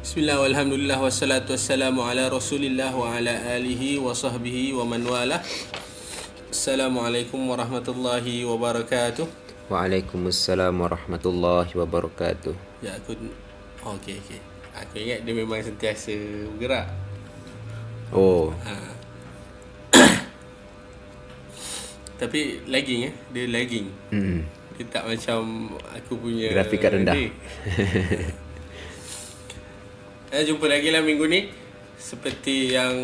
Bismillah, walhamdulillah, wassalatu wassalamu ala rasulillah wa ala alihi wa sahbihi wa man wala. Assalamualaikum warahmatullahi wabarakatuh. Waalaikumsalam warahmatullahi wabarakatuh. Ya, okey. Aku ingat dia memang sentiasa bergerak. Oh, Tapi lagging dia lagging. Dia tak macam aku punya grafik kat rendah. Jumpa lagi lah minggu ni. Seperti yang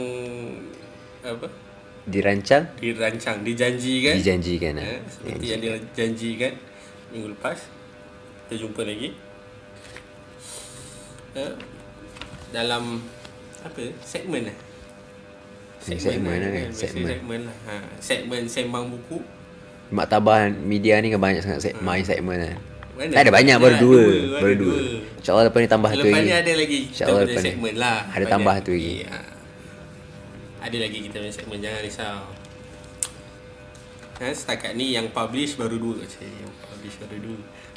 Dirancang, dijanjikan. Seperti yang dijanjikan minggu lepas. Kita jumpa lagi dalam segmen segmen lah. Segmen sembang buku. Maktabah media ni kan banyak sangat main segmen lah. Mana? Ada banyak, baru dua. InsyaAllah lepas ni tambah tu Lepas lagi. ni ada lagi kita InsyaAllah punya lepas ni segmen lah. ada tambah tu lagi. Ada lagi kita punya segmen, jangan risau. Setakat ni yang publish baru 2.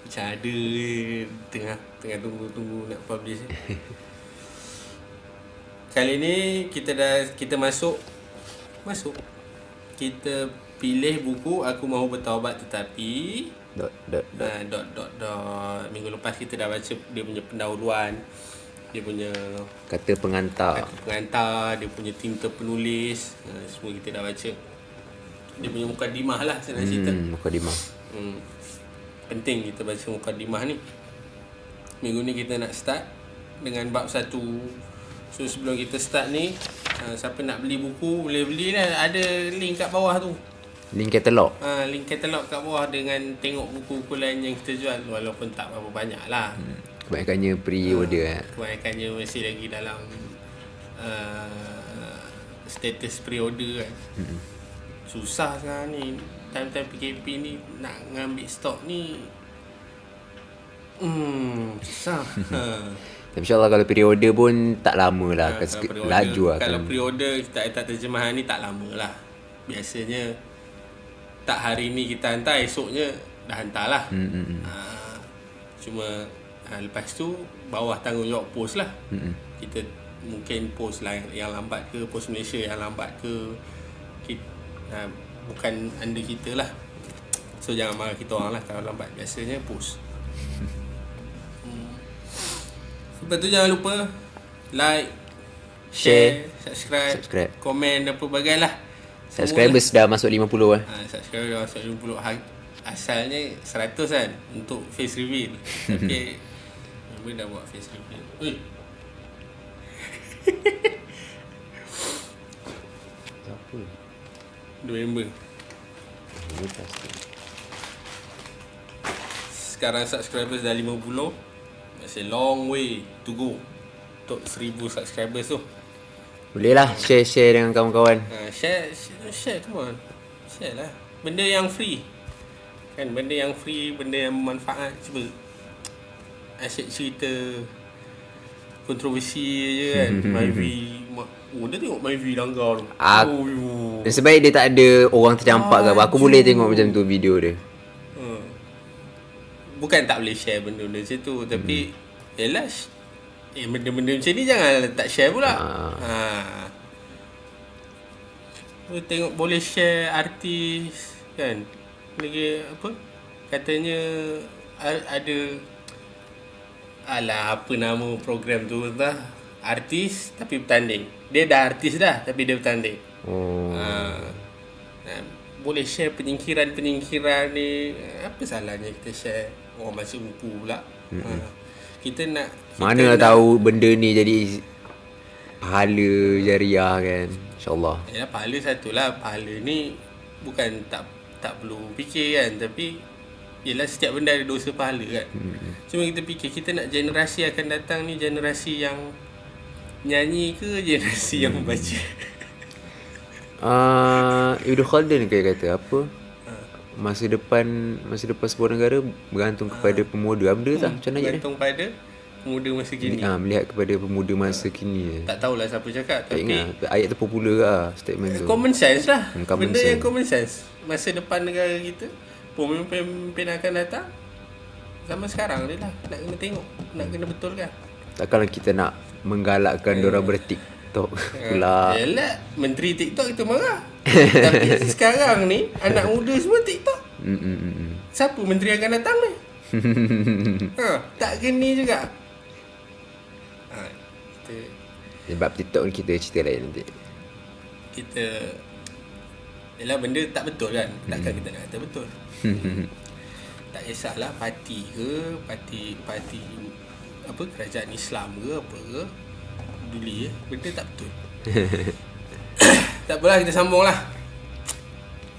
Macam ada tengah tunggu nak publish. Kali ni kita masuk. Kita pilih buku Aku Mahu Bertaubat Tetapi Minggu lepas kita dah baca dia punya pendahuluan, dia punya Kata pengantar, dia punya tinta penulis, semua kita dah baca. Dia punya mukadimah lah senang cerita. Mukadimah. Penting kita baca mukadimah ni. Minggu ni kita nak start dengan bab 1. So sebelum kita start ni, siapa nak beli buku boleh beli lah. Ada link kat bawah tu. Link katalog. Link katalog kat bawah dengan tengok buku-buku lain yang kita jual. Walaupun tak berapa banyak lah. Kebanyakannya pre-order. Kebanyakannya masih lagi dalam status pre-order kan. Susah sekarang ni. Time-time PKP ni nak ngambil stok ni susah. Tapi insyaAllah kalau pre-order pun tak lama lah. Laju lah. Kalau pre-order tak terjemahan ni tak lama lah. Biasanya tak hari ni kita hantar, esoknya dah hantar lah. Cuma lepas tu bawah tanggungjawab pos lah. Kita mungkin pos lah yang lambat ke, pos Malaysia yang lambat ke, bukan under kita lah. So jangan marah kita orang lah kalau lambat. Biasanya pos. Lepas tu jangan lupa like, share, subscribe, komen apa bagai lah. Subscribers dah masuk 50 lah. Subscriber dah masuk 50. Asalnya 100 kan untuk face reveal. Tapi member dah buat face reveal. Siapa? Dua member. Sekarang subscribers dah 50. Masih long way to go untuk 1000 subscribers tu. Boleh lah share dengan kawan-kawan. Share, come on. Share lah. Benda yang free. Kan, benda yang free, benda yang bermanfaat. Cuba asyik cerita kontroversi je kan. Myvi. Dia tengok Myvi langgar tu. Sebab dia tak ada orang tercampak ke. Aku boleh tengok macam tu video dia. Bukan tak boleh share benda-benda macam tu. Tapi yelah, benda-benda macam ni jangan tak share pula. Tengok boleh share artis kan. Lagi katanya ada apa nama program tu entah. Artis tapi bertanding. Dia dah artis dah tapi dia bertanding. Boleh share penyingkiran ni. Apa salahnya kita share? Orang baca buku pula. Kita mana tahu benda ni jadi pahala jariah kan. InsyaAllah. Ya, pahala satulah. Pahala ni bukan tak perlu fikir kan. Tapi yelah, setiap benda ada dosa pahala kan. Cuma kita fikir kita nak generasi akan datang ni generasi yang nyanyi ke generasi yang membaca. Ibn Khaldun kata apa? Masa depan sebuah negara bergantung kepada pemuda. Benda tak macam mana bergantung pada pemuda masa kini. Melihat kepada pemuda masa kini. Tak tahulah siapa cakap. Tak tapi ingat ayat tu popular lah statement tu. Common sense lah. Common benda sense. Yang common sense. Masa depan negara kita, pemimpin akan datang zaman sekarang dia lah. Nak kena tengok, nak kena betulkan. Takkanlah kita nak menggalakkan diorang berTikTok pula. Yalah, menteri TikTok kita marah. Tapi sekarang ni anak muda semua TikTok. Siapa menteri akan datang ni? Tak geni juga. Sebab TikTok ni kita cerita lain nanti. Kita yalah, benda tak betul kan. Takkan kita nak kata betul. Tak kisahlah parti ke, parti apa, kerajaan Islam ke apa ke, peduli benda tak betul. Tak apalah, kita sambunglah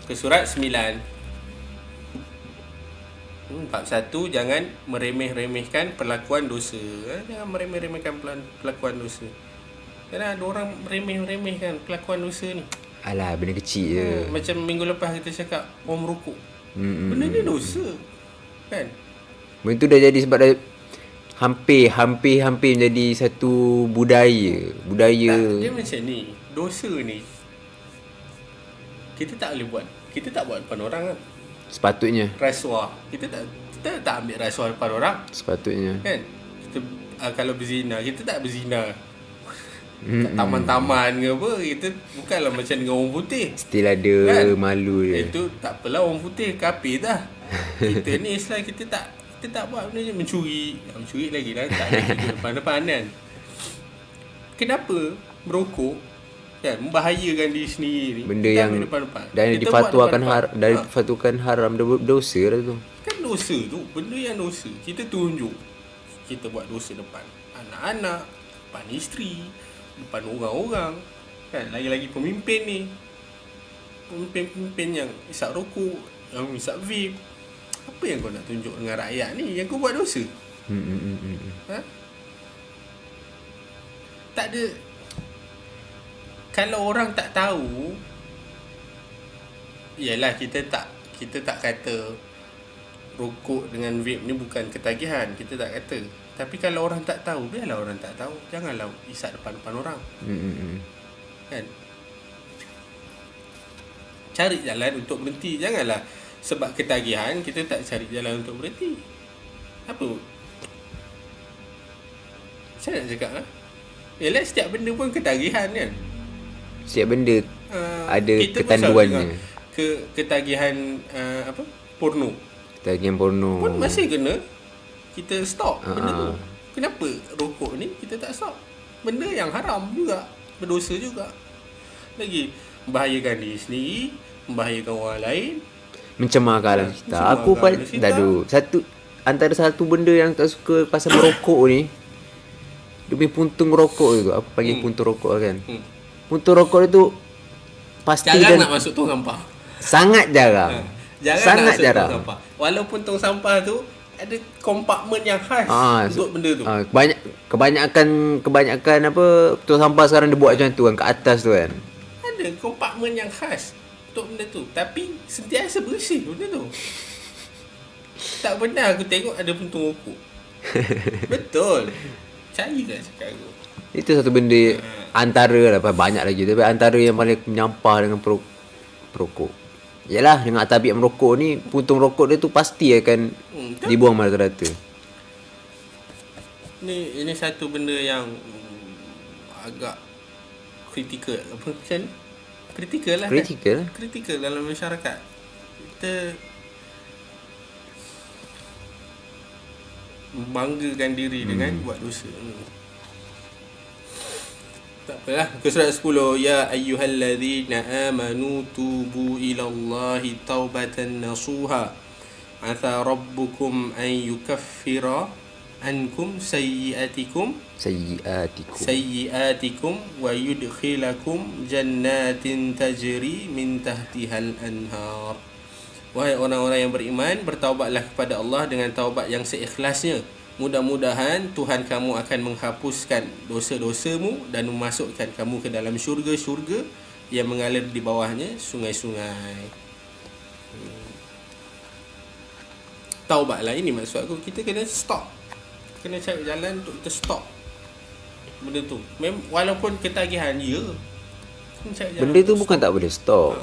ke surat 9. Bab 1, jangan meremeh-remehkan perlakuan dosa. Jangan meremeh-remehkan perlakuan dosa. Kerana ada orang remeh-remehkan perlakuan dosa ni. Alah, benda kecil je. Macam minggu lepas kita cakap orang merokok. Benda ni dosa. Kan? Benda tu dah jadi sebab dah hampir menjadi satu budaya. Tak, dia macam ni. Dosa ni kita tak boleh buat. Kita tak buat depan orang kan. Sepatutnya. Rasuah. Kita tak ambil rasuah depan orang. Sepatutnya. Kan? Kita kalau berzina, kita tak berzina kat taman-taman ke apa. Kita bukanlah macam dengan orang putih. Still ada kan? Malu dia. Itu tak apalah, orang putih kafir dah. Kita ni Islam, kita tak buat benda je. Mencuri lagi lah. Tak lagi depan-depan kan. Kenapa merokok kan membahayakan diri sendiri ni? Benda yang depan-depan. Dan difatwakan haram, dosa dah tu. Kan dosa tu, benda yang dosa. Kita tunjuk kita buat dosa depan anak-anak, depan isteri, depan orang-orang kan. Lagi-lagi pemimpin ni, pemimpin yang isap rokok, yang isap vape. Apa yang kau nak tunjuk dengan rakyat ni yang kau buat dosa? Tak ada. Kalau orang tak tahu, yalah, kita tak kata rokok dengan vape ni bukan ketagihan. Kita tak kata. Tapi kalau orang tak tahu, biarlah orang tak tahu. Janganlah isap depan-depan orang. Kan? Cari jalan untuk berhenti. Janganlah sebab ketagihan kita tak cari jalan untuk berhenti. Apa? Saya nak cakap yalah, setiap benda pun ketagihan kan. Setiap benda ada ketanduannya. Ketagihan apa? Porno. Ketagihan porno pun masih kena kita stop benda tu. Kenapa rokok ni kita tak stop? Benda yang haram juga, berdosa juga. Lagi membahayakan diri sendiri, membahayakan orang lain, mencemarkan alam kita. Aku antara satu benda yang tak suka pasal merokok ni, dia punya puntung rokok tu. Apa panggil puntung rokok kan? Puntung rokok tu pasti jarang nak masuk tong sampah. Sangat jarang. Sangat jarang. Tong sampah. Walaupun tong sampah tu ada kompartmen yang khas untuk benda tu. Kebanyakan apa tong sampah sekarang dia buat macam tu kan, kat atas tu kan. Ada kompartmen yang khas untuk benda tu. Tapi sentiasa bersih benda tu. Tak pernah aku tengok ada puntung rokok. Betul. Percaya tak cakap aku? Itu satu benda antara lah, banyak lagi, tapi antara yang paling menyampah dengan perokok. Yalah, dengan tabiat merokok ni, puntung rokok dia tu pasti akan dibuang rata-rata. Ini satu benda yang agak kritikal. Apa macam ni? Kritikal lah. Kritikal dalam masyarakat. Kita membanggakan diri dengan buat dosa. Tak apalah. Ke surat 10. Ya ayyuhalladzina amanu tubu ilallahi taubatan nasuha. Asa rabbukum an yukaffira ankum sayyiatikum wa yudkhilakum jannatin tajri min tahtihal anhar. Wahai orang-orang yang beriman, bertaubatlah kepada Allah dengan taubat yang seikhlasnya. Mudah-mudahan Tuhan kamu akan menghapuskan dosa-dosamu dan memasukkan kamu ke dalam syurga-syurga yang mengalir di bawahnya sungai-sungai. Taubatlah, ini maksud aku. Kita kena stop. Kena cari jalan untuk kita stop benda tu. Walaupun ketagihan, kena cari jalan. Benda tu bukan tak boleh stop.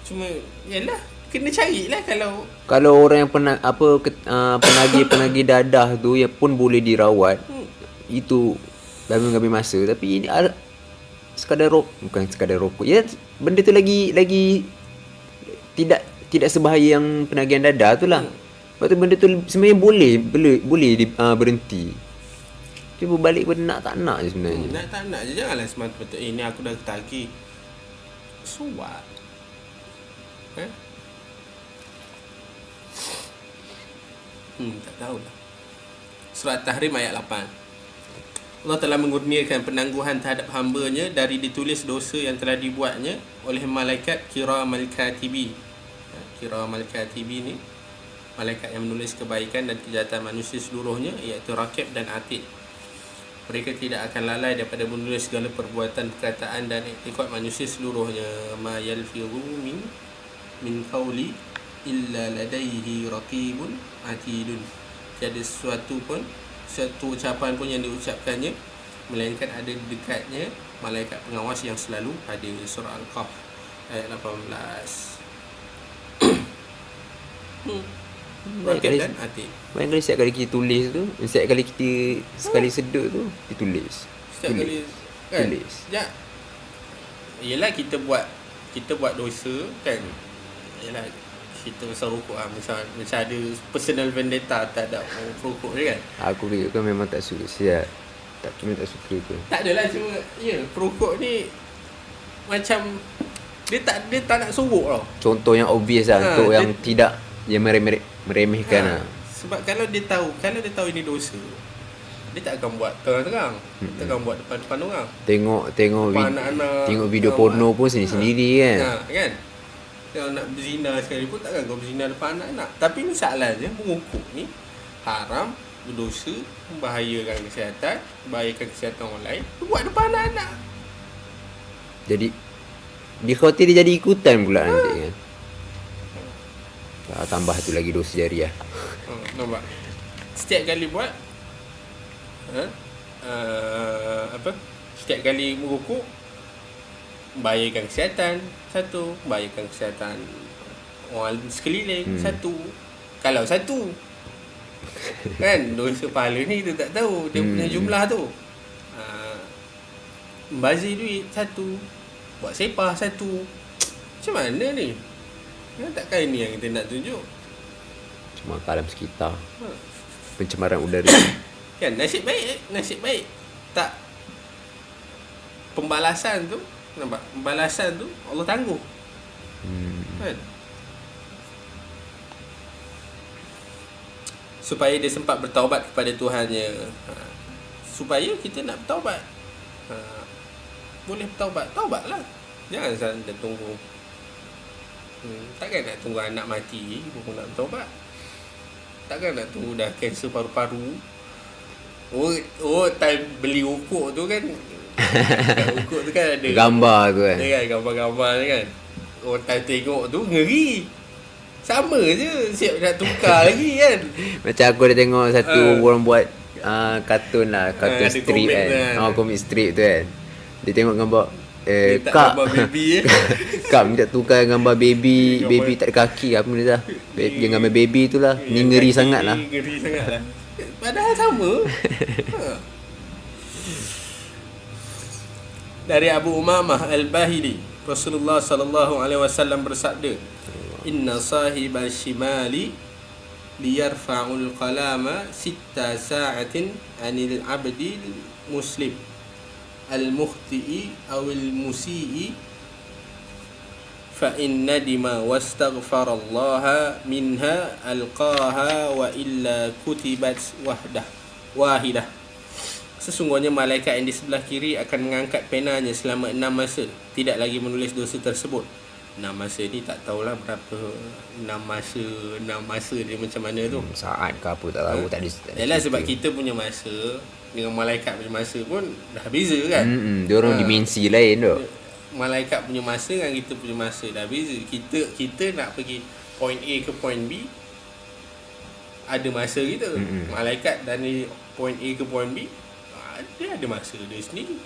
Cuma yalah, kena carilah. Kalau orang yang penagih dadah tu yang pun boleh dirawat, itu mengambil masa, tapi ini bukan sekadar rokok. Ya, benda tu lagi tidak sebahaya yang penagihan dadah tu lah. Sebab tu benda tu sebenarnya boleh berhenti. Cuba balik pada nak tak nak je sebenarnya. Nak tak nak je, janganlah semata-mata ini aku dah ketagih. So what? Tak tahulah. Surat Tahrim ayat 8. Allah telah mengurniakan penangguhan terhadap hamba-Nya dari ditulis dosa yang telah dibuatnya oleh malaikat kiramal katibin. Kiramal katibin ni malaikat yang menulis kebaikan dan kejahatan manusia seluruhnya, iaitu Raqib dan Atid. Mereka tidak akan lalai daripada menulis segala perbuatan, perkataan dan iktikad manusia seluruhnya. Ma yalfizu min qawli illa ladaihi raqibun atidun. Tiada suatu ucapan pun yang diucapkannya melainkan ada di dekatnya malaikat pengawas yang selalu hadir. Surah Al-Qaf ayat 18. Raqib dan Atid. Banyak kali setiap kali kita tulis tu, setiap kali kita sekali sedut tu, kita tulis. Setiap kali kan? Tulis. Ya. Yelah kita buat dosa kan. Yelah kita pasal rokok lah. Macam ada personal vendetta terhadap rokok ni kan. Aku kan memang tak suka. Tak suka tu. Tak adalah, cuma perokok ni macam dia tak nak sorok tau. Contoh yang obvious lah, untuk yang tidak yang meremehkan lah. Sebab kalau dia tahu ini dosa, dia tak akan buat terang-terang. Dia tak akan buat depan-depan orang. Tengok video porno pun sendiri-sendiri kan. Kan? Kalau nak berzina sekali pun takkan kau berzina depan anak-anak. Tapi masalahnya merokok ni haram, berdosa, membahayakan kesihatan orang lain. Buat depan anak-anak. Jadi dia khawatir dia jadi ikutan pula nanti kan. Tambah tu lagi dosa jariah. Nampak? Setiap kali buat setiap kali merokok membahayakan kesihatan satu, membahayakan kesihatan orang sekeliling satu. Kalau satu kan dosa pahala ni kita tak tahu dia punya jumlah tu. Membazir duit satu, buat sepah satu. Macam mana ni? Takkan ini yang kita nak tunjuk. Cuma alam sekitar, pencemaran udara. Kan nasib baik tak pembalasan tu, nampak? Pembalasan tu Allah tangguh. Kan? Supaya dia sempat bertaubat kepada Tuhannya. Supaya kita nak bertaubat. Boleh bertaubat, taubatlah. Jangan saja tunggu. Takkan nak tunggu anak mati baru nak bertaubat. Takkan nak tunggu dah kanser paru-paru. Time beli rokok tu kan. Rokok tu kan ada gambar tu kan. Kan gambar-gambar tu kan. Orang time tengok tu ngeri. Sama je, siap nak tukar lagi kan. Macam aku dah tengok satu orang buat kartun strip kan. Komik strip tu kan. Dia tengok gambar Kak gambar baby Kak minta tukar gambar baby tak ada kaki apa benda dah. Dia gambar baby tu lah. Ni ngeri sangat lah. Padahal sama. Dari Abu Umamah Al-Bahili, Rasulullah sallallahu alaihi wasallam bersabda, "Inna sahibal shimali liyarfa'ul qalama 6 sa'atin 'anil 'abdil muslim al-mukhti'i awil musi'i fa in nadima wastaghfarallaha minha alqaha wa illa kutibat wahidah." Sesungguhnya malaikat yang di sebelah kiri akan mengangkat penanya selama 6 masa, tidak lagi menulis dosa tersebut. 6 masa ni tak tahulah berapa 6 masa dia macam mana tu. Saat ke apa tak tahu, tak ada. Yalah, sebab kita punya masa dengan malaikat punya masa pun dah beza kan. Dia orang dimensi lain tu. Malaikat punya masa dengan kita punya masa dah beza. Kita nak pergi point A ke point B, ada masa kita. Malaikat dari point A ke point B, dia ada masa dia sendiri.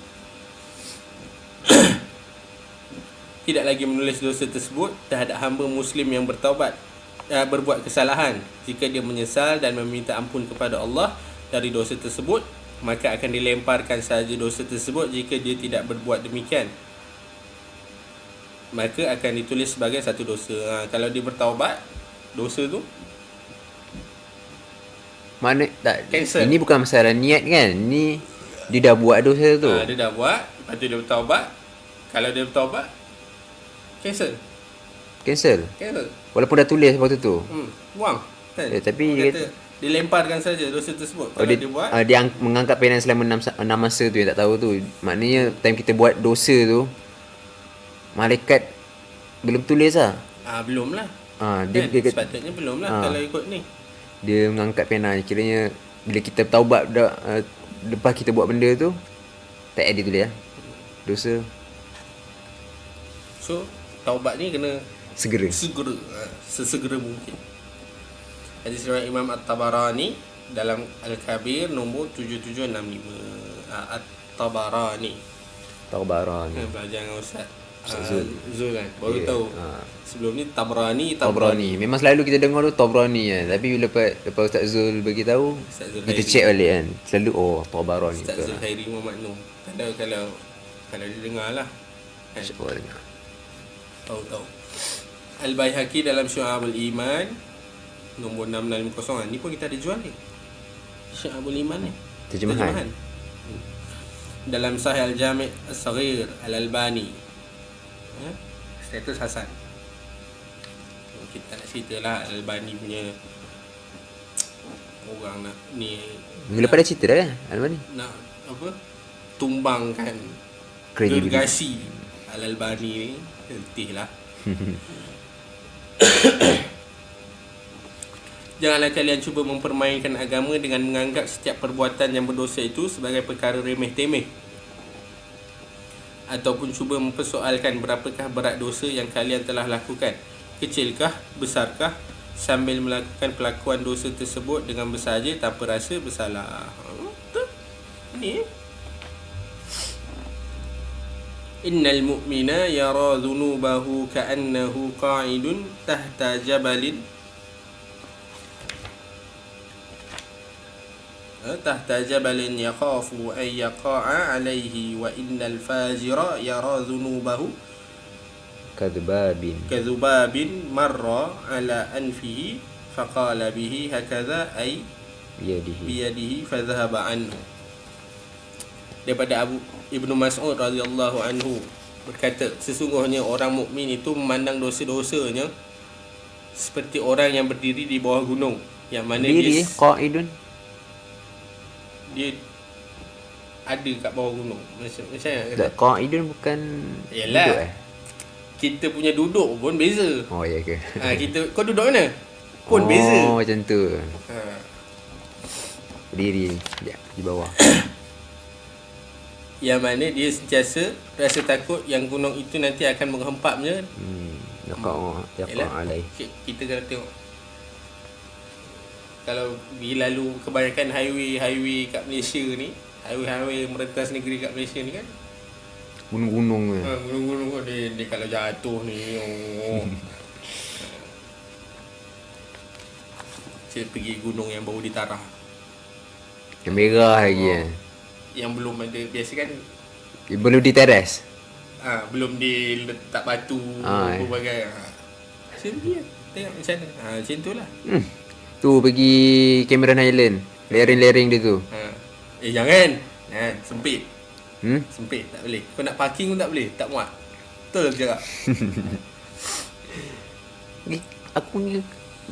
Tidak lagi menulis dosa tersebut terhadap hamba muslim yang berbuat kesalahan. Jika dia menyesal dan meminta ampun kepada Allah dari dosa tersebut, maka akan dilemparkan sahaja dosa tersebut. Jika dia tidak berbuat demikian, maka akan ditulis sebagai satu dosa. Kalau dia bertaubat, dosa tu Mana tak, cancel. ini bukan masalah niat kan, ni dia dah buat dosa tu. Dia dah buat, lepas tu dia bertaubat. Kalau dia bertaubat, cancel. Walaupun dah tulis waktu tu. Buang kan? Tapi dia dia kata dilemparkan saja dosa tersebut. Kalau dia buat, dia mengangkat pena selama 6 masa tu yang tak tahu tu. Maknanya time kita buat dosa tu, malaikat belum tulis lah. Belum lah. Dia sepatutnya belum lah kalau ikut ni. Dia mengangkat pena. Kiranya bila kita taubat dah, lepas kita buat benda tu, tak ada tulis lah dosa. So taubat ni kena Segera. Sesegera mungkin. Hadis riwayat Imam At-Tabarani dalam Al-Kabir nombor 7765. At-Tabarani. Belajar dengan Ustaz Zul kan. Baru tahu. Sebelum ni Tabrani. Memang selalu kita dengar tu Tabrani kan. Tapi lepas Ustaz Zul bagi tahu, kita check balik kan. Selalu Tabrani. Ustaz Zul Khairi Muhammad Nur. Kalau dia dengar lah kan. InsyaAllah dengar. Tahu. Al-Baihaqi dalam Syu'abul Iman nombor 6650. Ni pun kita ada jual ni. Syu'abul Iman ni. Terjemahan. Dalam Sahih Al-Jami' As-Saghir Al-Albani. Status Hasan. Kita nak cerita lah Al-Albani punya orang nak ni. Minggu lepas dah cerita dah kan Albani? Nak apa? Tumbangkan gergasi Al-Albani ni. Letih lah. Janganlah kalian cuba mempermainkan agama dengan menganggap setiap perbuatan yang berdosa itu sebagai perkara remeh-temeh, ataupun cuba mempersoalkan berapakah berat dosa yang kalian telah lakukan, kecilkah, besarkah, sambil melakukan pelakuan dosa tersebut dengan bersahaja tanpa rasa bersalah. Ni Innal mu'mina yara dhunubahu ka'annahu qa'idun tahta jabalin yakhafu an yaqa'a alayhi, wa innal fajira yara dhunubahu kadhubabin marra ala anfihi faqala bihi hakadha ay biyadihi fadhahaba anhu. Daripada Ibnu Mas'ud radhiyallahu anhu berkata, sesungguhnya orang mukmin itu memandang dosa-dosanya seperti orang yang berdiri di bawah gunung, yang mana dia qaidun, dia ada kat bawah gunung. Macam tak, qaidun bukan yalah, duduk kita punya duduk pun beza. Ya ke? Kau duduk mana pun beza. Macam tu. Berdiri di bawah. Yang mana dia sentiasa rasa takut yang gunung itu nanti akan menghempapnya. Yaqa alai. Kita kena tengok, kalau pergi lalu kebanyakan highway kat Malaysia ni, highway merentas negeri kat Malaysia ni kan, gunung-gunung gunung-gunung dia kalau jatuh ni saya pergi gunung yang baru ditarah, yang merah lagi kan, yang belum ada, biasa kan belum diteres, belum diletak batu berbagai. Saya pergi tengok macam mana. Macam tu lah. Tu pergi Cameron Highland, lereng-lereng dia tu. Jangan. Sempit. Sempit, tak boleh. Kau nak parking pun tak boleh, tak muat. Betul ke cakap? Aku ni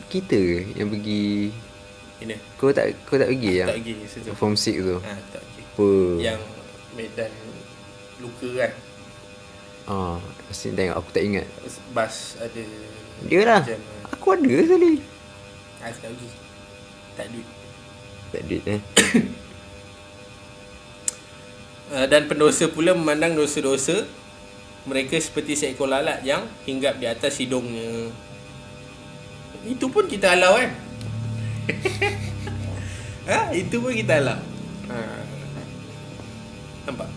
kita yang pergi. Ini. Kau tak pergi yang? Tak pergi situ. Form 6 tu. Tak pergi. Apa? Yang medan luka kan. Mesti tengok, aku tak ingat. Bas ada. Dia lah. Aku ada sekali. Aku tak pergi. Tak duit. Tak duit Dan pendosa pula memandang dosa-dosa mereka seperti seekor lalat yang hinggap di atas hidungnya. Itu pun kita halau kan. Itu pun kita halau. Nampak?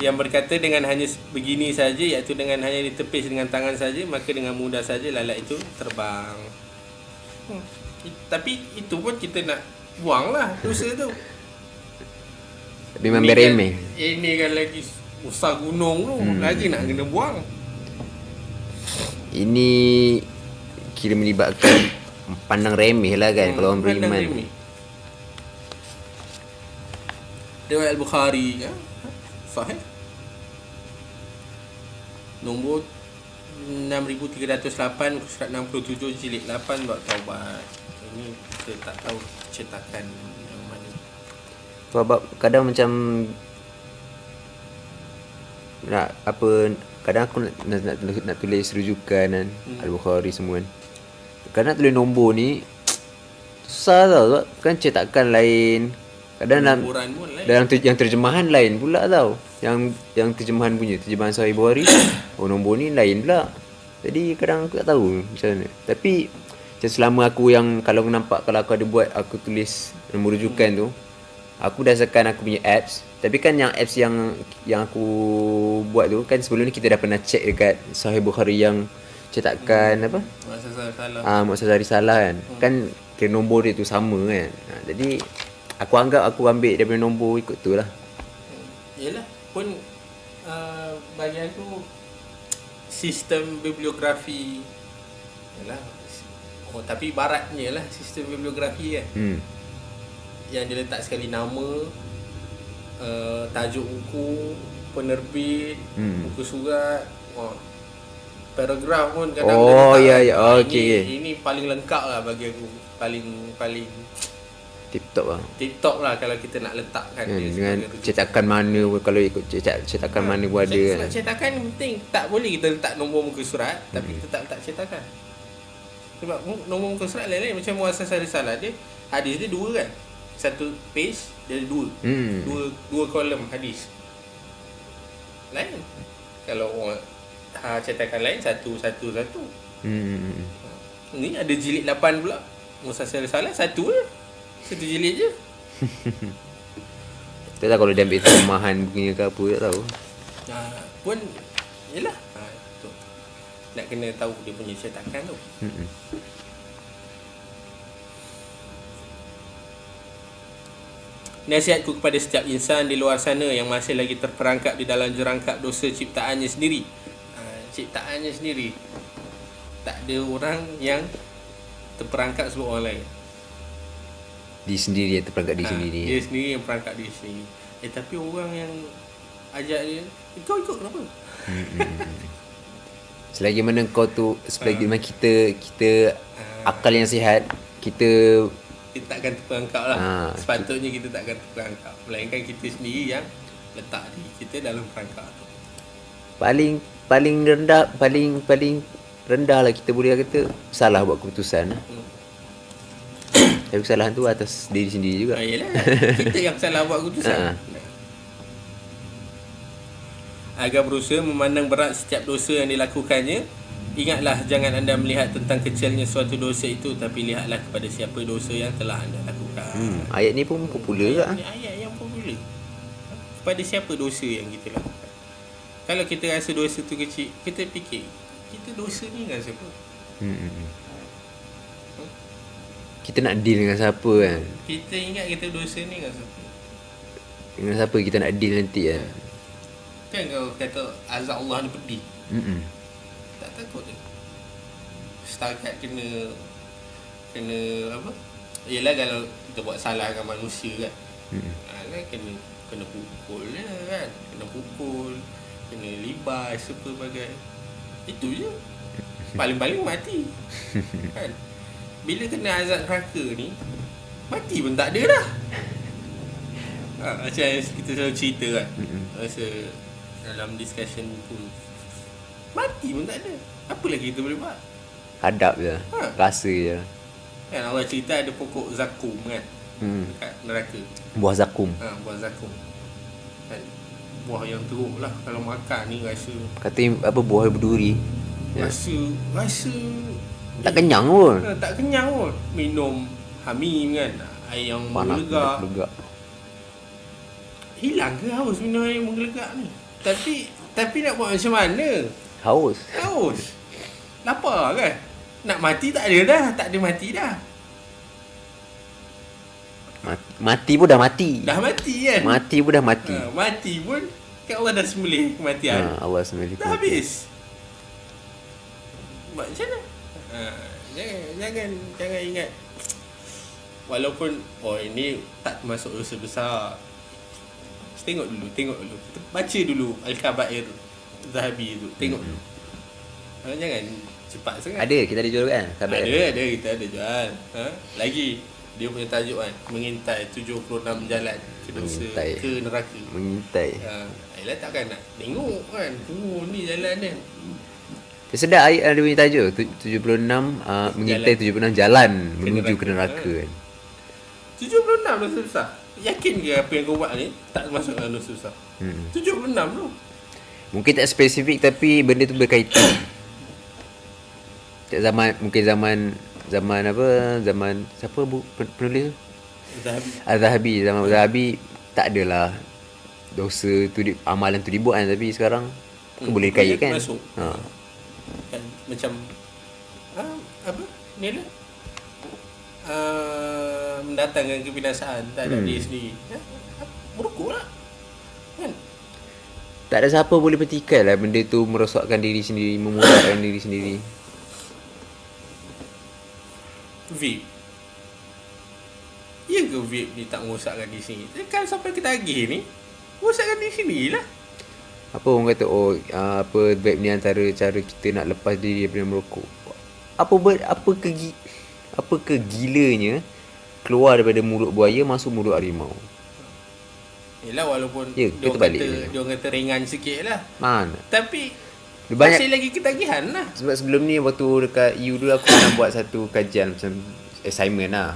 Yang berkata dengan hanya begini saja, iaitu dengan hanya ditepis dengan tangan saja, maka dengan mudah saja lalat itu terbang. Tapi itu pun kita nak buang lah dosa tu. memang beremeh. Ini kan lagi usah gunung tu, lagi nak kena buang. Ini kira melibatkan pandang remeh lah kan kalau orang beriman. Riwayat Al-Bukhari kan? Sahih. Nombor 6308 surat 67 jilid 8 bab taubat. Ini kita tak tahu cetakan yang mana. Sebab kadang macam nak apa, kadang aku nak tulis rujukan kan, Al-Bukhari semua kan. Kadang nak tulis nombor ni susah tau, sebab kan cetakan lain. Kadang dalam yang terjemahan lain pula tau. Yang terjemahan punya, terjemahan Sahih Bukhari, oh nombor ni lain pula. Jadi kadang aku tak tahu macam mana. Tapi macam selama aku yang kalau nampak kalau aku ada buat, aku tulis nombor rujukan tu, aku dasarkan aku punya apps. Tapi kan yang apps yang aku buat tu kan sebelum ni kita dah pernah check dekat Sahih Bukhari yang cetakan apa? Muassasah Risalah kan. Kan kira nombor dia tu sama kan. Jadi aku anggap aku ambil daripada nombor ikut tu lah. Yelah pun bagi aku sistem bibliografi yalah. Tapi baratnya lah sistem bibliografi kan. Yang dia letak sekali nama, tajuk buku, penerbit, buku surat, paragraf pun kadang ini paling lengkap lah bagi aku, paling tip-top lah kalau kita nak letakkan dia dengan cetakan mana, kalau ikut cetakan mana pun ada kan. Cetakan penting, tak boleh kita letak nombor muka surat tapi kita tak letak cetakan. Sebab nombor muka surat lain-lain. Macam Muassasah Risalah dia, hadis dia 2 kan, satu page dia ada 2 kolom hadis lain. Kalau cetakan lain satu. Ni ada jilid 8 pula. Muassasah Risalah satu jilid je. Tak tahu kalau dia ambil terjemahan punya ke apa, tak tahu. Pun yelah tu. Nak kena tahu dia punya cetakan tu. Nasihatku kepada setiap insan di luar sana yang masih lagi terperangkap di dalam jerangkap dosa ciptaannya sendiri. Ciptaannya sendiri. Tak ada orang yang terperangkap sebab orang lain. Dia sendiri yang terperangkap diri sendiri. Dia sendiri yang perangkap diri sendiri. Tapi orang yang ajak dia, kau ikut kenapa? Selagi mana kau tu, selagi mana kita akal yang sihat, kita takkan terperangkap lah. Sepatutnya kita takkan terperangkap. Melainkan kita sendiri yang letak diri kita dalam perangkap tu. Paling rendah lah kita boleh kata salah buat keputusan. Tapi kesalahan tu atas diri sendiri juga. Yelah, kita yang salah buat keputusan. Agar berusaha memandang berat setiap dosa yang dilakukannya. Ingatlah, jangan anda melihat tentang kecilnya suatu dosa itu, tapi lihatlah kepada siapa dosa yang telah anda lakukan. Ayat ni pun popular juga. Ayat yang popular. Kepada siapa dosa yang kita lakukan. Kalau kita rasa dosa tu kecil, kita fikir, kita dosa ni dengan siapa? Kita nak deal dengan siapa kan? Kita ingat kita dosa ni dengan siapa? Dengan siapa kita nak deal nanti kan? Kan kau kata azab Allah ni pedih. Tak takut ke? Setakat kena apa? Yelah kalau kita buat salah dengan manusia kan. Kan kena pukul kan. Kena pukul, kena libas apa bagai. Itu je. Paling-paling mati. Kan? Bila kena azab neraka ni, mati pun tak ada dah. Macam kita selalu cerita kan. Rasa dalam discussion tu, mati pun tak ada. Apa lagi kita boleh buat? Hadap je. Rasa je. Kan Allah cerita ada pokok zakum kan. Dekat neraka. Buah zakum. Buah zakum. Kan? Buah yang teruk lah. Kalau makan ni rasa, kata apa, buah berduri. Rasa tak kenyang pun. Tak kenyang pun. Minum hamim kan, air yang menggelegak. Hilang ke haus minum air menggelegak ni? Tapi nak buat macam mana? Haus. Lapar kan? Nak mati tak ada dah. Tak ada mati dah. Mati pun dah mati. Dah mati kan? Mati pun dah mati. Mati pun kan Allah dah sembelih kematian. Allah sembelih dah habis. Macam mana? Jangan ingat. Walaupun ini tak termasuk dosa besar. Tengok dulu. Kita baca dulu Al-Kabair Zahabi tu. Tengok dulu. Jangan cepat sangat. Ada, kita ada jual kan? Kabair. Ada, kita ada jual. Lagi dia punya tajuk kan, mengintai 76 jalan ke dosa, ke neraka. Mengintai. Ayolah takkan nak tengok kan. Ni jalan dia. Sedap ayat dia punya tajuk 76 mengintai 76 jalan menuju ke neraka kan. 76 dosa besar. Yakin ke apa yang kau buat ni tak masuk dalam dosa besar? 76 tu. Mungkin tak spesifik tapi benda tu berkaitan. Zaman apa? Zaman siapa penulis tu? Zahabi. Zaman Zahabi tak adalah dosa tu amalan tu dibuat kan, tapi sekarang boleh dikaitkan. Kan macam apa? Ni lah. Mendatangkan kebinasaan terhadap diri sendiri. Merokok lah. Kan? Tak ada siapa boleh petikai lah benda tu merosakkan diri sendiri, memudaratkan diri sendiri. Vape. Ya ke vape ni tak merosakkan diri sendiri? Kan sampai ketagih ni, merosakkan diri sendiri lah. Apa orang kata, apa vape ni antara cara kita nak lepas diri daripada merokok. Apa kegilanya keluar daripada mulut buaya masuk mulut harimau. Yelah walaupun dia kata ringan sikit lah. Mana? Tapi banyak, masih lagi ketagihan lah. Sebab sebelum ni waktu dekat U dulu aku pernah buat satu kajian macam assignment lah.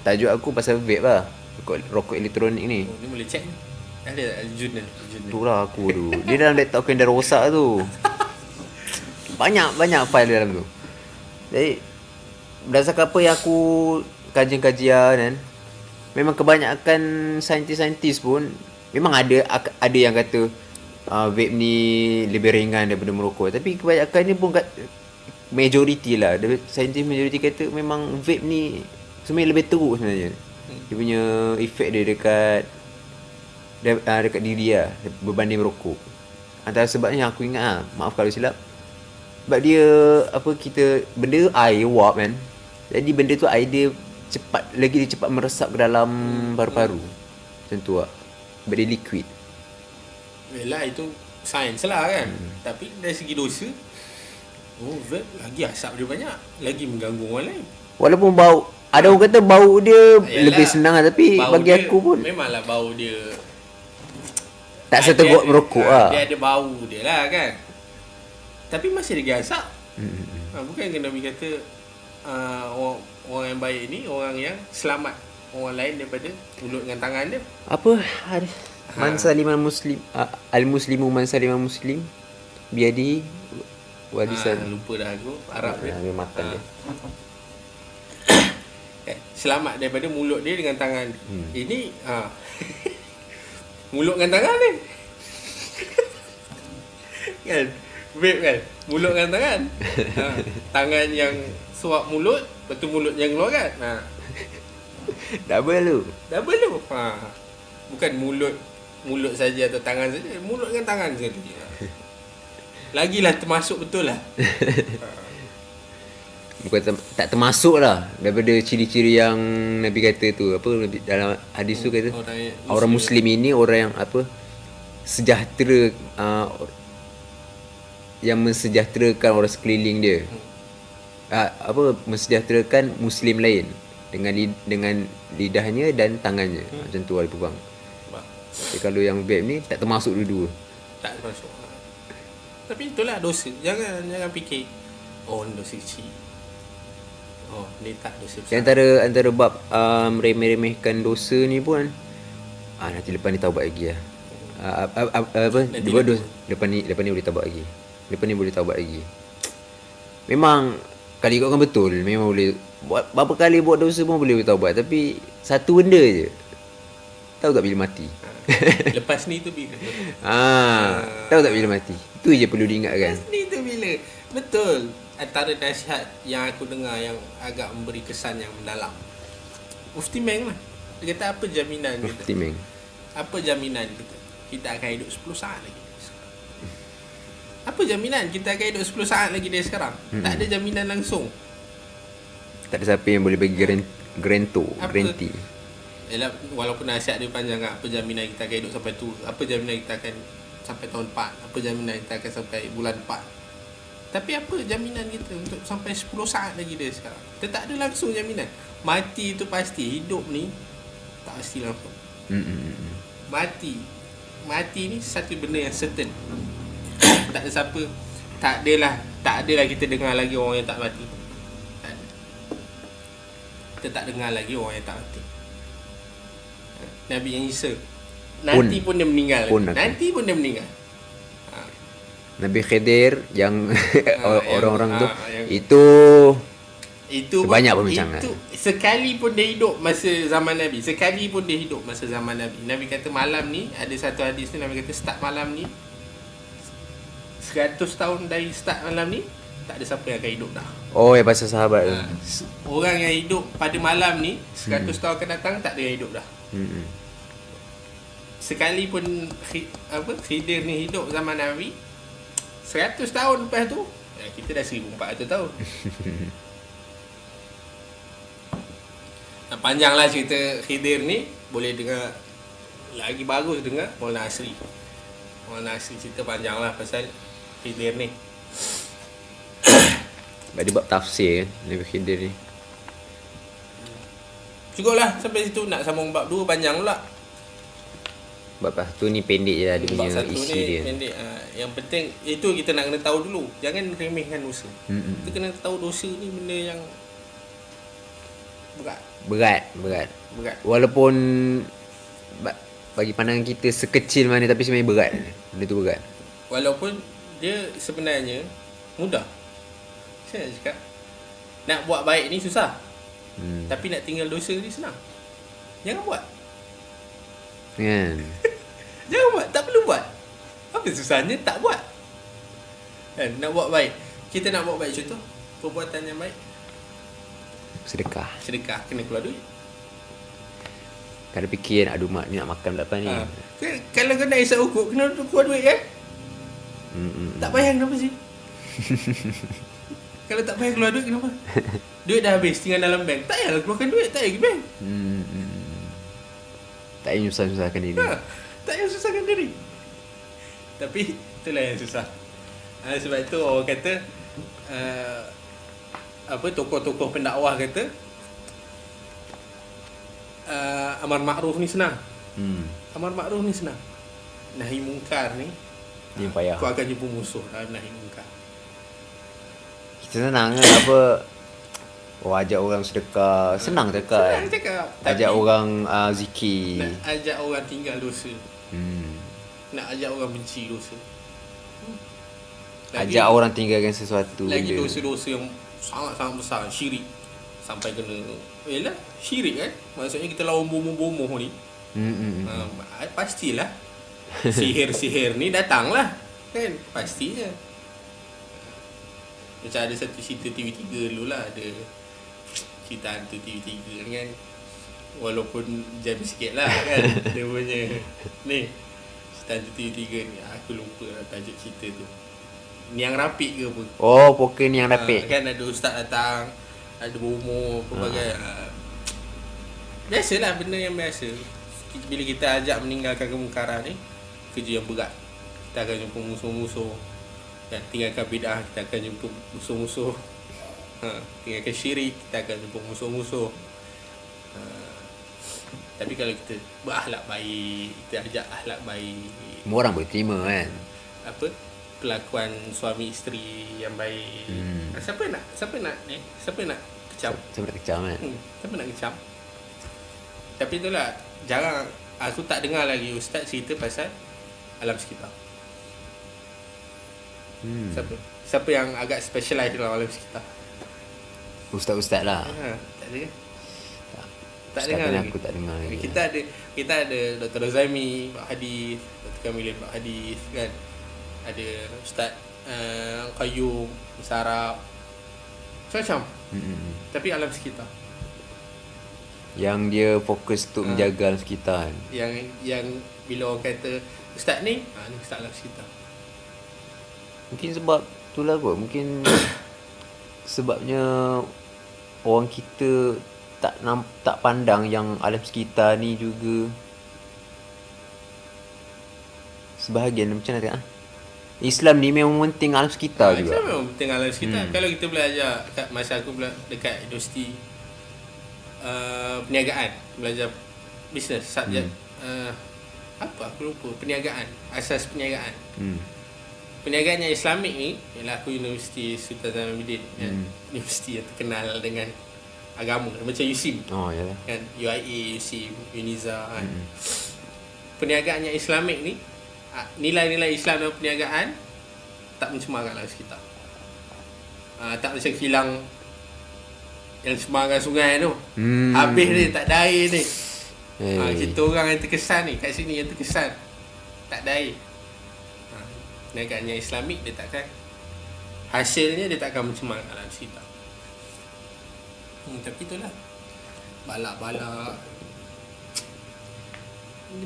Tajuk aku pasal vape lah. Rokok elektronik ni. Ni boleh check ni. Ada jurnal. Tu lah aku tu. Dia dalam laptop aku yang dah rosak tu. Banyak file dalam tu. Jadi berdasarkan apa yang aku kajian kan, memang kebanyakan saintis-saintis pun memang ada yang kata vape ni lebih ringan daripada merokok, tapi kebanyakannya pun majority lah, saintis majority kata memang vape ni sebenarnya lebih teruk sebenarnya. Dia punya efek dia dekat diri lah berbanding merokok. Antara sebabnya aku ingat maaf kalau silap, sebab dia benda air wap kan. Jadi benda tu air dia cepat meresap ke dalam paru-paru. Macam tu lah. Sebab dia liquid. Yelah itu sains lah kan. Tapi dari segi dosa, vape lagi asap dia banyak, lagi mengganggu orang lain. Walaupun bau, ada orang kata bau dia lebih senang lah, tapi bagi aku pun memanglah bau dia tak seteguk merokok lah. Dia ada bau dia lah kan. Tapi masih lagi asap. Bukan kena Nabi kata orang yang baik ni orang yang selamat orang lain daripada mulut dengan tangan dia. Apa? Man saliman muslim al-muslimu man saliman muslim biadi wadisan. Lupa dah aku Arab dia. Dia makan dia. Selamat daripada mulut dia dengan tangan. Ini mulut dengan tangan ni. Kan? Vape kan? Mulut dengan tangan. Tangan yang suap mulut, lepas tu mulut yang keluar kan? Double tu. Bukan mulut saja atau tangan saja, mulut dengan tangan sekali. Lagilah termasuk betul lah. Bukan tak termasuk lah daripada ciri-ciri yang Nabi kata tu, apa dalam hadis tu kata orang Muslim ini orang yang sejahtera, yang mensejahterakan orang sekeliling dia. Mensejahterakan Muslim lain dengan lidahnya dan tangannya. Macam tu lah bang. Jadi kalau yang vape ni tak termasuk dua-dua. Tak termasuk. Tapi itulah dosa. Jangan fikir ni dosa kecil. Ni tak dosa besar. Antara bab meremeh-remehkan dosa ni pun nanti lepas ni taubat lagi lah. Lepas ni boleh taubat lagi. Lepas ni boleh taubat lagi. Memang kalau ikutkan betul, memang boleh buat berapa kali buat dosa pun boleh taubat. Tapi satu benda je, tahu tak bila mati? Lepas ni tu bila? Tahu tak bila mati? Itu je perlu diingatkan. Lepas ni tu bila? Betul. Antara nasihat yang aku dengar yang agak memberi kesan yang mendalam, Mufti Meng lah. Dia kata apa jaminan kita? Mufti Meng. Apa jaminan kita akan hidup 10 saat lagi? Apa jaminan kita akan hidup 10 saat lagi dari sekarang? Tak ada jaminan langsung. Tak ada siapa yang boleh bagi guarantee. Yalah, walaupun nasihat dia panjang, apa jaminan kita akan hidup sampai tu? Apa jaminan kita akan sampai tahun 4? Apa jaminan kita akan sampai bulan 4? Tapi apa jaminan kita untuk sampai 10 saat lagi dari sekarang? Kita tak ada langsung jaminan. Mati tu pasti, hidup ni tak pasti langsung. Mati ni satu benda yang certain. Tak ada siapa, tak adalah kita dengar lagi orang yang tak mati. Tak ada. Kita tak dengar lagi orang yang tak mati. Nabi yang Isa nanti pun dia meninggal. Nanti pun dia meninggal. Nabi Khidir yang orang-orang tu itu banyak perbincangan. Itu sekali pun dia hidup masa zaman Nabi. Nabi kata malam ni, ada satu hadis ni Nabi kata start malam ni 100 tahun dari start malam ni tak ada siapa yang akan hidup dah. Oh, ya pasal sahabat tu. Orang yang hidup pada malam ni 100 tahun akan datang tak ada yang hidup dah. Sekali pun Khidir ni hidup zaman Nabi, 100 tahun lepas tu kita dah 1400 tahun. Panjanglah cerita Khidir ni, boleh dengar lagi bagus dengar Maulana Asri cerita panjanglah pasal Khidir ni. Dia bab tafsir kan Nabi Khidir ni. Cukuplah sampai situ. Nak sambung bab 2 panjang pula. Bab 1 ni pendek je lah dia punya isi dia. Pendek. Yang penting itu kita nak kena tahu dulu. Jangan remehkan dosa. Kita kena tahu dosa ni benda yang berat. Walaupun bagi pandangan kita sekecil mana, tapi sebenarnya berat. Benda tu berat. Walaupun dia sebenarnya mudah. Saya nak cakap, nak buat baik ni susah. Tapi nak tinggal dosa ni senang. Jangan buat. Kan? Jangan buat, tak perlu buat. Apa susahnya tak buat? Kan, nak buat baik. Kita nak buat baik, contoh perbuatan yang baik. Sedekah kena keluar duit. Kan fikir aduh mak ni nak makan berapa ni. Kalau kau nak isap ukuk kena keluar duit kan? Tak payah kenapa sih? Kalau tak payah keluar duit kenapa? Duit dah habis tinggal dalam bank. Tak payahlah keluarkan duit, tak payah pergi bank. Tak payah susah-susahkan diri. Tak payah susahkan diri. Tapi itulah yang susah. Sebab itu orang kata tokoh-tokoh pendakwah kata amar makruf ni senang. Amar makruf ni senang. Nahi mungkar ni dia payah. Kau akan jumpa musuh dalam nahi mungkar. Kita senang apa? Ajak orang sedekah, senang cakap. Ajak orang zikir. Nak ajak orang tinggal dosa. Nak ajak orang benci dosa. Ajak orang tinggalkan sesuatu. Lagi dosa-dosa yang sangat-sangat besar, syirik. Sampai kena syirik kan. Maksudnya kita lawan bomoh-bomoh ni. Pastilah sihir-sihir ni datanglah. Kan? Pastinya. Macam ada satu cerita TV3 dulu lah, ada cerita hantu TV3 kan. Walaupun jam sikit lah kan. Dia punya ni cerita hantu TV3 ni, aku lupa lah tajuk cerita tu. Niang Rapid ke apa. Oh, poker Niang Rapid. Kan ada ustaz datang, ada bomoh pelbagai. Biasalah benda yang biasa. Bila kita ajak meninggalkan kemungkaran ni, kerja yang berat. Kita akan jumpa musuh-musuh. Dan tinggalkan bid'ah, kita akan jumpa musuh-musuh. Tinggalkan syirik, kita akan jumpa musuh-musuh. Tapi kalau kita berakhlak baik, kita ajak akhlak baik, semua orang boleh terima kan. Pelakuan suami isteri yang baik. Siapa nak kecam? Siapa nak kecam kan? Siapa nak kecam? Tapi itulah, jarang aku tak dengar lagi ustaz cerita pasal alam sekitar. Siapa yang agak specialize dalam alam sekitar? Ustaz-ustaz lah. Tak ada. Tak dengar lagi. Aku tak dengar lagi. Kita ada Dr. Zaimi Pak Hadis, Dr. Kamilin Pak Hadis kan. Ada Ustaz Qayyum Sarap. Macam-macam. Tapi alam sekitar. Yang dia fokus untuk menjaga alam sekitar kan. Yang bila orang kata ustaz ni, ni ustaz alam sekitar. Mungkin sebab itulah kot. Mungkin sebabnya orang kita tak pandang yang alam sekitar ni juga sebahagian, macam mana kata, Islam ni memang penting alam sekitar juga. Islam memang penting alam sekitar. Kalau kita belajar masa aku dekat universiti perniagaan, belajar bisnes, subjek apa aku lupa, perniagaan, asas perniagaan. Perniagaan yang Islamik ni ialah aku Universiti Sultan Zainuddin kan? Universiti yang terkenal dengan agama macam USIM. Yalah. Kan UIA, USIM, Uniza kan. Perniagaan yang Islamik ni, nilai-nilai Islam dalam perniagaan tak mencemarkan alam sekitar. Tak macam kilang yang cemarkan sungai tu. Habis ni tak ada air ni. Kita orang yang terkesan ni, kat sini yang terkesan tak ada air. Perniagaan yang Islamik dia takkan, hasilnya dia takkan mencemarkan alam sekitar. Tapi itulah, balak-balak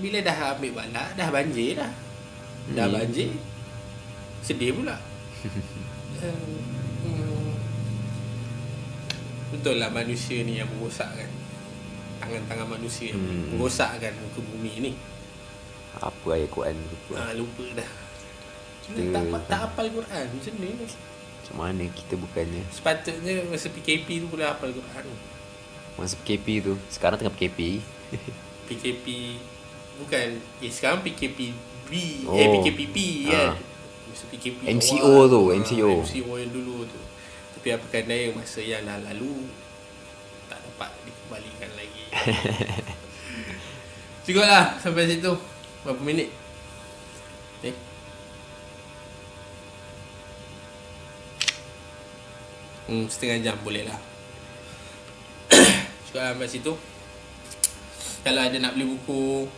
bila dah ambil balak, dah banjir dah. Dah banjir, sedih pula. Betul lah manusia ni yang merosakkan, tangan-tangan manusia merosakkan muka bumi ni. Apa ayat Quran lupa dah. Tak hafal Quran macam ni. Macam mana kita bukannya. Sepatutnya masa PKP tu boleh hafal Quran. Masa PKP tu, sekarang tengah PKP. PKP bukan, sekarang PKPB, PKPP kan. Masa PKP MCO awal, tu, MCO yang dulu tu. Tapi apa daya, masa yang dah lalu tak dapat dikembalikan lagi. Cukuplah sampai situ. Berapa minit? Setengah jam boleh lah. Cukuplah sampai situ. Kalau ada nak beli buku,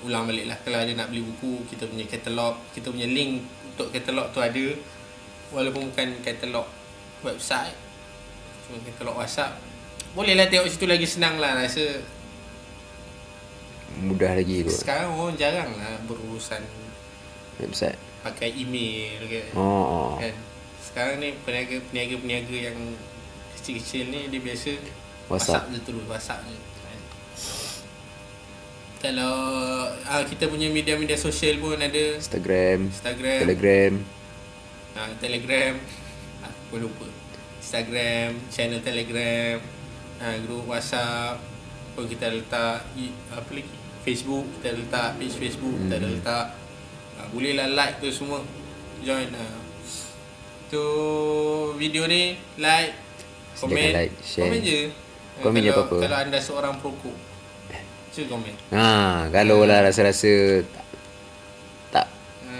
ulang balik lah. Kalau ada nak beli buku, kita punya katalog, kita punya link untuk katalog tu ada. Walaupun bukan katalog website, cuma katalog WhatsApp, bolehlah tengok situ, lagi senang lah. Rasa mudah lagi kot. Sekarang orang jarang lah berurusan website, pakai email ke. Kan? Sekarang ni peniaga-peniaga yang kecil-kecil ni, dia biasa WhatsApp je terus, WhatsApp je. Kalau kita punya media-media sosial pun ada Instagram, Telegram, aku lupa. Instagram, channel Telegram, grup WhatsApp pun kita letak, apa lagi, Facebook, kita letak page Facebook, kita letak. Bolehlah like tu semua, join. Tu video ni like, komen, like, share. komen je. Komen je apa-apa. Kalau anda seorang perokok, cuba komen. Kalau lah rasa-rasa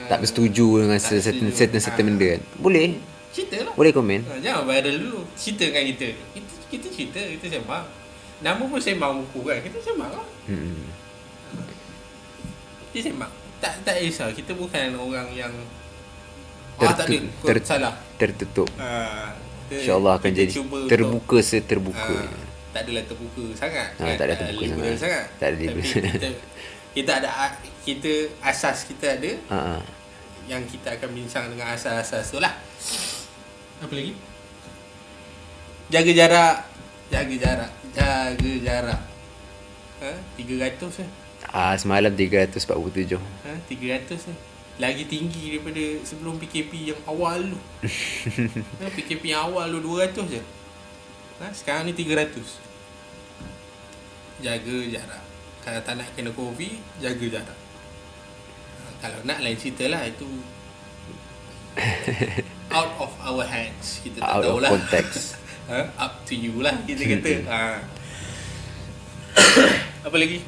tak bersetuju dengan certain benda kan, boleh cerita lah. Boleh komen. Jangan viral dulu. Cerita kan kita. Kita cerita, kita sembang. Nama pun sembang buku kan. Kita sembang lah. Kita sembang. Tak kisah. Kita bukan orang yang tak ada, salah, tertutup. InsyaAllah akan jadi terbuka seterbuka. Tak adalah terbuka sangat kan? Tak ada terbuka sangat. Tak ada liberal. Kita ada, kita asas kita ada. Yang kita akan bincang dengan asas-asas tu lah. Apa lagi? Jaga jarak. 300 lah. Semalam 347. 300 lah. Lagi tinggi daripada sebelum PKP yang awal tu. PKP yang awal tu 200 je. Sekarang ni 300. Jaga jarak. Kalau tak nak kena COVID, jaga jarak. Kalau nak lain cerita lah, itu out of our hands. Kita tak tahu lah. Out of context. Up to you lah kita kata. Apa lagi?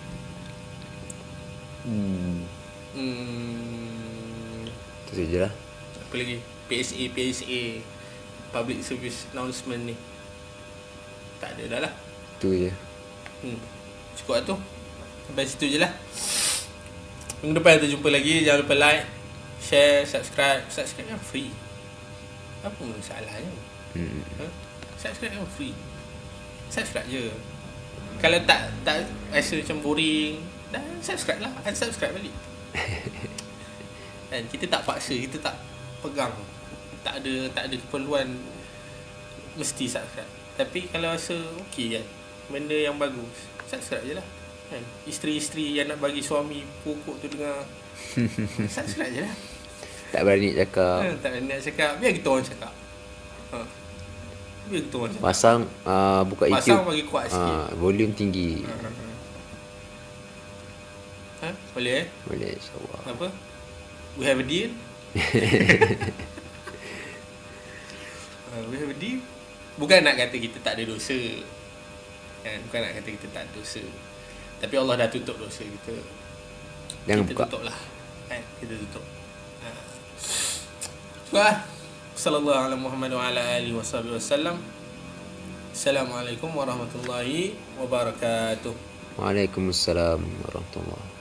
Itu saja lah. Apa lagi? PSA Public Service Announcement ni tak ada dah lah. Itu je. Cukup lah tu. Sampai situ je lah. Minggu depan kita jumpa lagi. Jangan lupa like, share, subscribe. Subscribe yang free. Apa masalahnya? Subscribe yang free. subscribe je. Kalau tak rasa macam boring, dah subscribe lah, unsubscribe balik. Kan kita tak paksa, kita tak pegang. Tak ada keperluan mesti subscribe. Tapi kalau rasa okey kan, benda yang bagus, subscribe je lah. Kan? Isteri-isteri yang nak bagi suami pokok tu dengar, subscribe je lah. Tak berani cakap. Tak berani nak cakap, biar kita orang cakap. Biar kita orang cakap. Pasang buka YouTube. Pasang bagi kuat sikit. Volume tinggi. Boleh Boleh, insyaAllah. Apa? We have a deal? We have a deal? Bukan nak kata kita tak ada dosa. Kan? Bukan nak kata kita tak ada dosa. Tapi Allah dah tutup dosa kita. Jangan kita buka. tutup lah. Kan? Kita tutup. Sallallahu alaihi Muhammad wa ala alihi wasallam. Assalamualaikum warahmatullahi wabarakatuh. Waalaikumsalam warahmatullahi